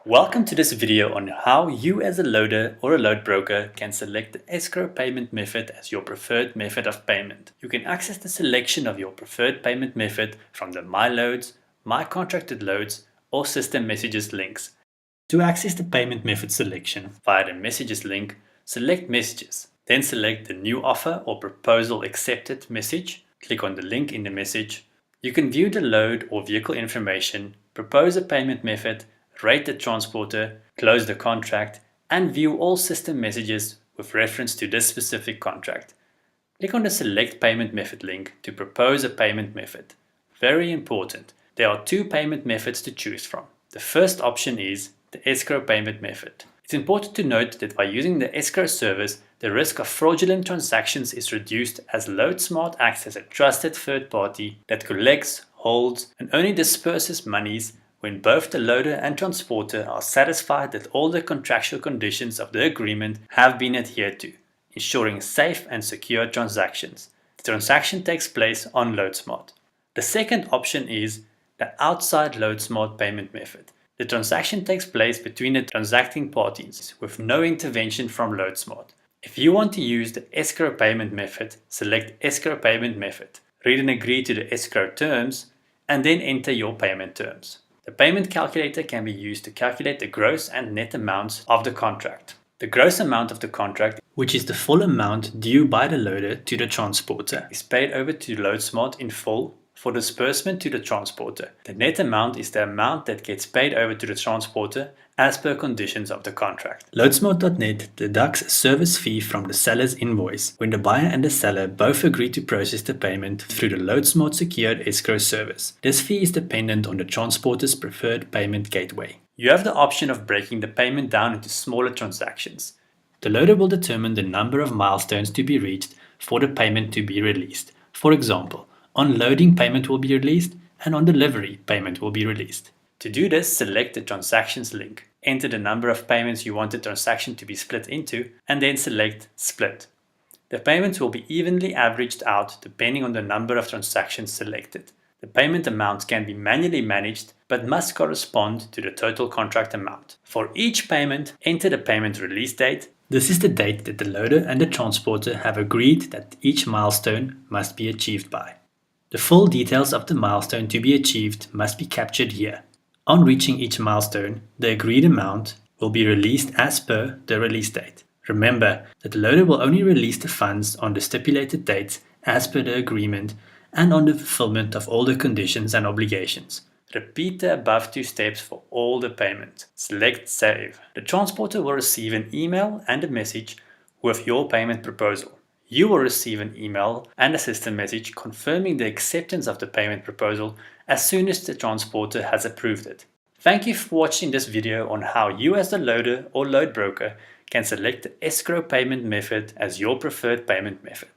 Welcome to this video on how you as a loader or a load broker can select the escrow payment method as your preferred method of payment. You can access the selection of your preferred payment method from the My Loads, My Contracted Loads or System Messages links. To access the payment method selection via the Messages link, select Messages, then select the New Offer or Proposal Accepted message. Click on the link in the message. You can view the load or vehicle information, propose a payment method, rate the transporter, close the contract, and view all system messages with reference to this specific contract. Click on the Select Payment Method link to propose a payment method. Very important, there are two payment methods to choose from. The first option is the escrow payment method. It's important to note that by using the escrow service, the risk of fraudulent transactions is reduced as LoadSmart acts as a trusted third party that collects, holds, and only disperses monies when both the loader and transporter are satisfied that all the contractual conditions of the agreement have been adhered to, ensuring safe and secure transactions. The transaction takes place on LoadSmart. The second option is the outside LoadSmart payment method. The transaction takes place between the transacting parties with no intervention from LoadSmart. If you want to use the escrow payment method, select Escrow Payment Method, read and agree to the escrow terms, and then enter your payment terms. The payment calculator can be used to calculate the gross and net amounts of the contract. The gross amount of the contract, which is the full amount due by the loader to the transporter, is paid over to LoadSmart in full for disbursement to the transporter. The net amount is the amount that gets paid over to the transporter as per conditions of the contract. LoadSmart.net deducts a service fee from the seller's invoice when the buyer and the seller both agree to process the payment through the LoadSmart secured escrow service. This fee is dependent on the transporter's preferred payment gateway. You have the option of breaking the payment down into smaller transactions. The loader will determine the number of milestones to be reached for the payment to be released. For example, on loading, payment will be released, and on delivery, payment will be released. To do this, select the Transactions link. Enter the number of payments you want the transaction to be split into, and then select Split. The payments will be evenly averaged out depending on the number of transactions selected. The payment amounts can be manually managed, but must correspond to the total contract amount. For each payment, enter the payment release date. This is the date that the loader and the transporter have agreed that each milestone must be achieved by. The full details of the milestone to be achieved must be captured here. On reaching each milestone, the agreed amount will be released as per the release date. Remember that the loader will only release the funds on the stipulated dates as per the agreement and on the fulfillment of all the conditions and obligations. Repeat the above two steps for all the payments. Select Save. The transporter will receive an email and a message with your payment proposal. You will receive an email and a system message confirming the acceptance of the payment proposal as soon as the transporter has approved it. Thank you for watching this video on how you as the loader or load broker can select the escrow payment method as your preferred payment method.